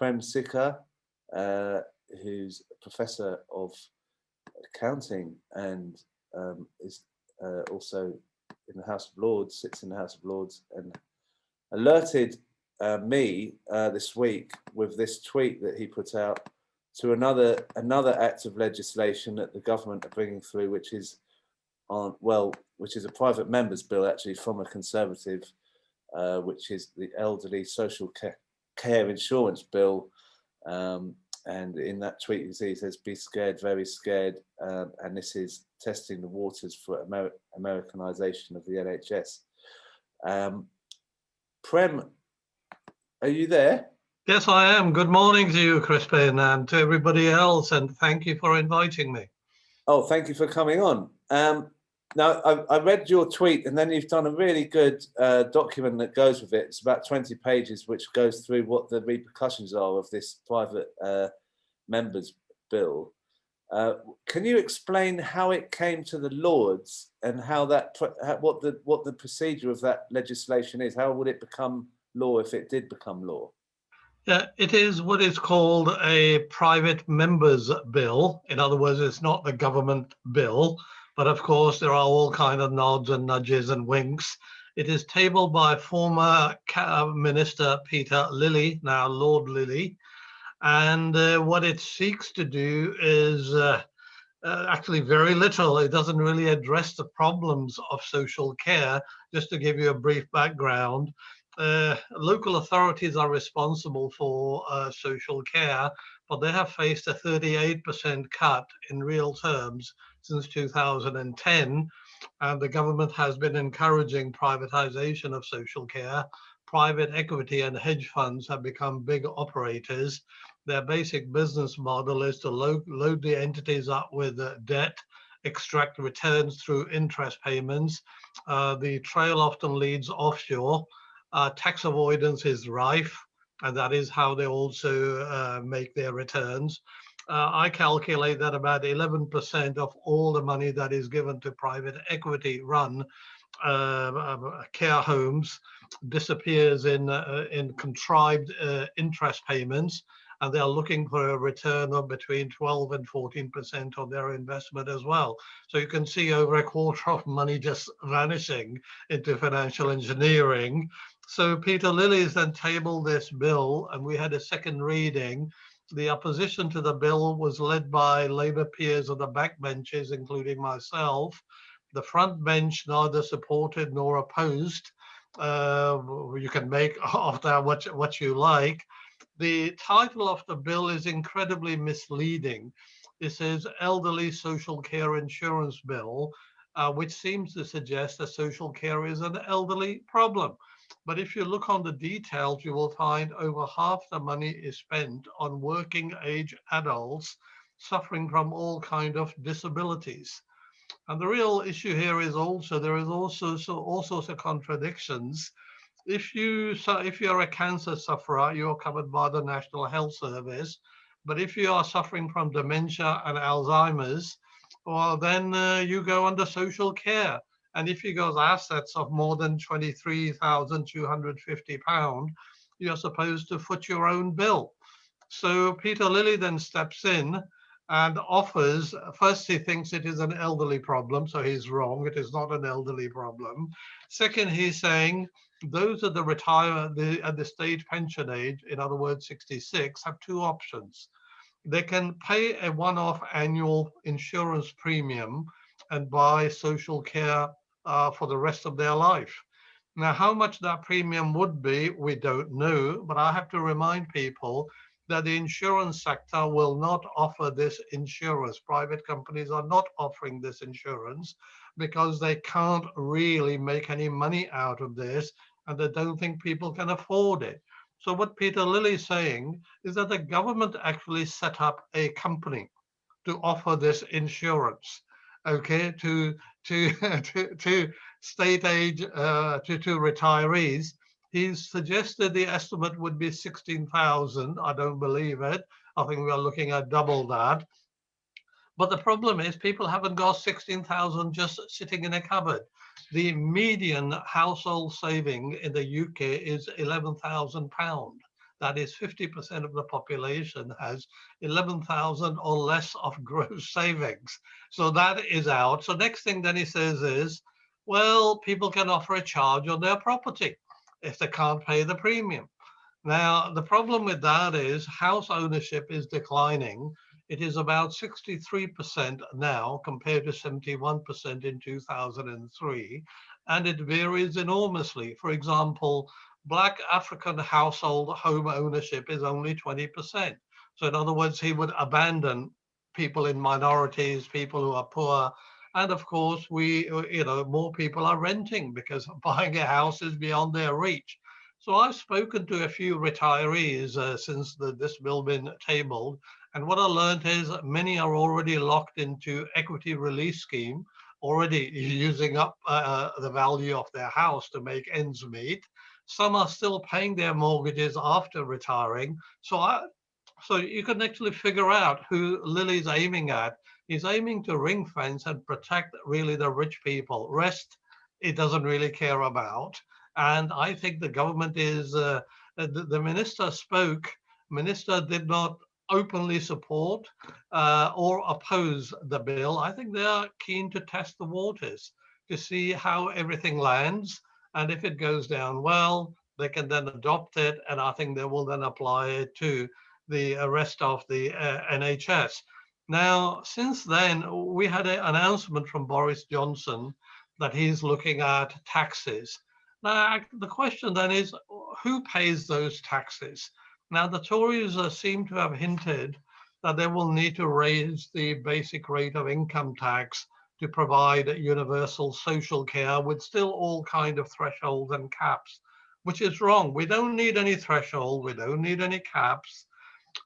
Prem Sikka, who's a professor of accounting and is also in the House of Lords, sits in the House of Lords, and alerted me this week with this tweet that he put out to another act of legislation that the government are bringing through, which is which is a private member's bill actually from a Conservative, which is the Elderly Social Care Insurance Bill. And in that tweet, he says, "Be scared, very scared," and this is testing the waters for Americanization of the NHS. Prem, are you there? Yes, I am. Good morning to you, Crispin, and to everybody else, and thank you for inviting me. Oh, thank you for coming on. Now, I read your tweet, and then you've done a really good document that goes with it. It's about 20 pages, which goes through what the repercussions are of this private members' bill. Can you explain how it came to the Lords and how that what the procedure of that legislation is? How would it become law if it did become law? Yeah, it is what is called a private members bill. In other words, it's not the government bill, but of course there are all kind of nods and nudges and winks. It is tabled by former Minister Peter Lilly, now Lord Lilly, and what it seeks to do is actually very little. It doesn't really address the problems of social care. Just to give you a brief background, local authorities are responsible for social care, but they have faced a 38% cut in real terms since 2010, and the government has been encouraging privatization of social care. Private equity and hedge funds have become big operators. Their basic business model is to load the entities up with debt, extract returns through interest payments. The trail often leads offshore. Tax avoidance is rife, and that is how they also make their returns. I calculate that about 11% of all the money that is given to private equity run care homes disappears in contrived interest payments, and they are looking for a return of between 12 and 14% on their investment as well. So you can see over a quarter of money just vanishing into financial engineering. So Peter Lilly's then tabled this bill, and we had a second reading. The opposition to the bill was led by Labour peers on the backbenches, including myself. The front bench neither supported nor opposed. You can make of that what you like. The title of the bill is incredibly misleading. It says Elderly Social Care Insurance Bill, which seems to suggest that social care is an elderly problem. But if you look on the details, you will find over half the money is spent on working age adults suffering from all kinds of disabilities. And the real issue here is also there is also all sorts of contradictions. If you're a cancer sufferer, you're covered by the National Health Service. But if you are suffering from dementia and Alzheimer's, well, then you go under social care. And if you got assets of more than £23,250, you're supposed to foot your own bill. So Peter Lilly then steps in and offers, first he thinks it is an elderly problem, so he's wrong, it is not an elderly problem. Second, he's saying those at at the state pension age, in other words 66, have two options. They can pay a one-off annual insurance premium and buy social care for the rest of their life. Now, how much that premium would be, we don't know, but I have to remind people that the insurance sector will not offer this insurance. Private companies are not offering this insurance because they can't really make any money out of this, and they don't think people can afford it. So what Peter Lilly is saying is that the government actually set up a company to offer this insurance, okay, to state age to retirees. He's suggested the estimate would be 16,000. I don't believe it. I think we're looking at double that. But the problem is people haven't got 16,000 just sitting in a cupboard. The median household saving in the UK is £11,000. that is 50% of the population, has 11,000 or less of gross savings. So that is out. So next thing then he says is, well, people can offer a charge on their property if they can't pay the premium. Now, the problem with that is house ownership is declining. It is about 63% now compared to 71% in 2003, and it varies enormously. For example, Black African household home ownership is only 20%. So in other words, he would abandon people in minorities, people who are poor. And of course, more people are renting because buying a house is beyond their reach. So I've spoken to a few retirees since this bill been tabled, and what I learned is many are already locked into equity release scheme, already using up the value of their house to make ends meet. Some are still paying their mortgages after retiring. So you can actually figure out who Lily's aiming at. He's aiming to ring fence and protect really the rich people. Rest, it doesn't really care about. And I think the government is, the minister spoke, minister did not openly support or oppose the bill. I think they are keen to test the waters to see how everything lands. And if it goes down well, they can then adopt it. And I think they will then apply it to the rest of the NHS. Now, since then, we had an announcement from Boris Johnson that he's looking at taxes. Now, the question then is, who pays those taxes? Now, the Tories seem to have hinted that they will need to raise the basic rate of income tax to provide universal social care with still all kind of thresholds and caps, which is wrong. We don't need any threshold. We don't need any caps.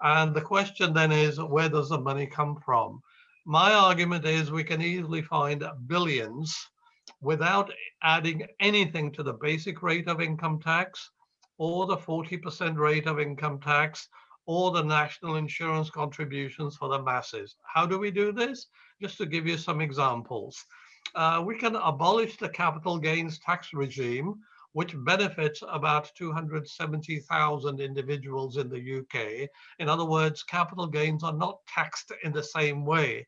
And the question then is, where does the money come from? My argument is we can easily find billions without adding anything to the basic rate of income tax or the 40% rate of income tax or the national insurance contributions for the masses. How do we do this? Just to give you some examples. We can abolish the capital gains tax regime, which benefits about 270,000 individuals in the UK. In other words, capital gains are not taxed in the same way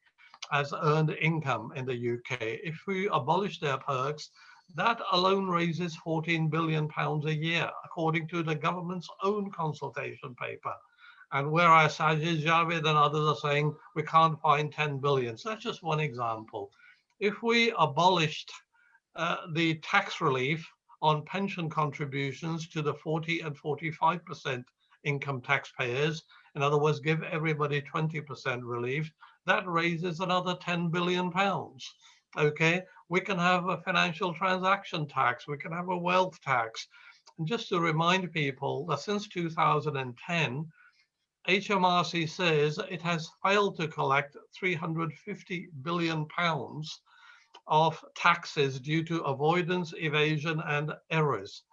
as earned income in the UK. If we abolish their perks, that alone raises £14 billion a year, according to the government's own consultation paper. And whereas Sajid Javid and others are saying we can't find 10 billion. So that's just one example. If we abolished the tax relief on pension contributions to the 40 and 45% income taxpayers, in other words, give everybody 20% relief, that raises another 10 billion pounds. Okay, we can have a financial transaction tax, we can have a wealth tax. And just to remind people that since 2010, HMRC says it has failed to collect 350 billion pounds of taxes due to avoidance, evasion, and errors.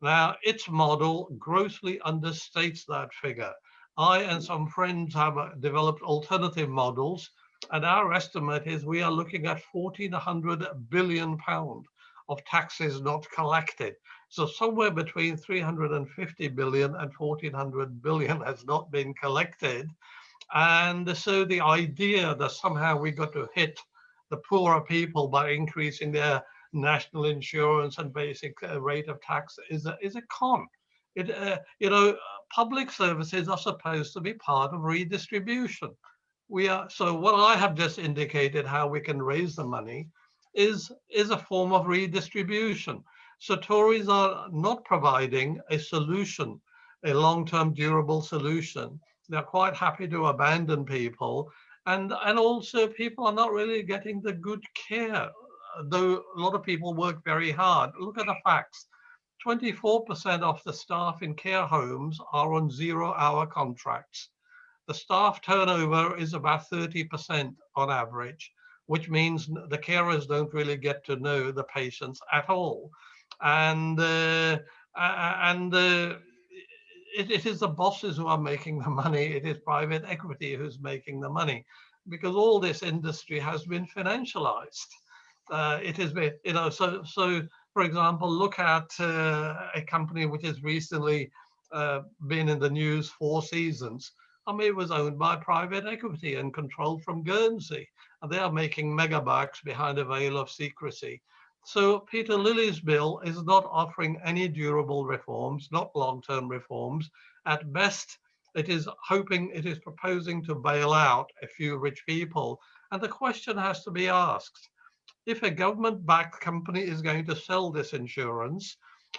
Now, its model grossly understates that figure. I and some friends have developed alternative models, and our estimate is we are looking at 1,400 billion pounds of taxes not collected. So somewhere between 350 billion and 1,400 billion has not been collected. And so the idea that somehow we got to hit the poorer people by increasing their national insurance and basic rate of tax is a con. Public services are supposed to be part of redistribution. So what I have just indicated how we can raise the money is a form of redistribution. So Tories are not providing a solution, a long-term durable solution. They're quite happy to abandon people. And also people are not really getting the good care, though a lot of people work very hard. Look at the facts. 24% of the staff in care homes are on 0-hour contracts. The staff turnover is about 30% on average, which means the carers don't really get to know the patients at all. And it is the bosses who are making the money. It is private equity who's making the money, because all this industry has been financialized. It has been, so for example, look at a company which has recently been in the news 4 seasons. I mean, it was owned by private equity and controlled from Guernsey, and they are making megabucks behind a veil of secrecy. So Peter Lilly's bill is not offering any durable reforms, not long-term reforms. At best, it is proposing to bail out a few rich people. And the question has to be asked, if a government-backed company is going to sell this insurance,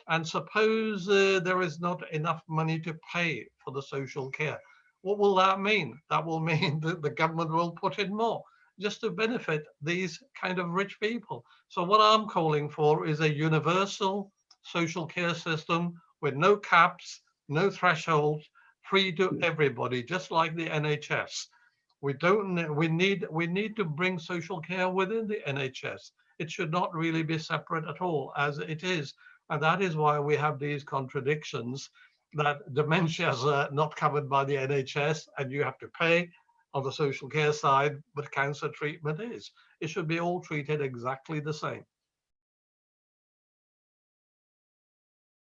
and suppose there is not enough money to pay for the social care, what will that mean? That will mean that the government will put in more just to benefit these kind of rich people. So what I'm calling for is a universal social care system with no caps, no thresholds, free to everybody, just like the NHS. We need to bring social care within the NHS. It should not really be separate at all as it is. And that is why we have these contradictions that dementia is not covered by the NHS and you have to pay on the social care side, but cancer treatment is. It should be all treated exactly the same.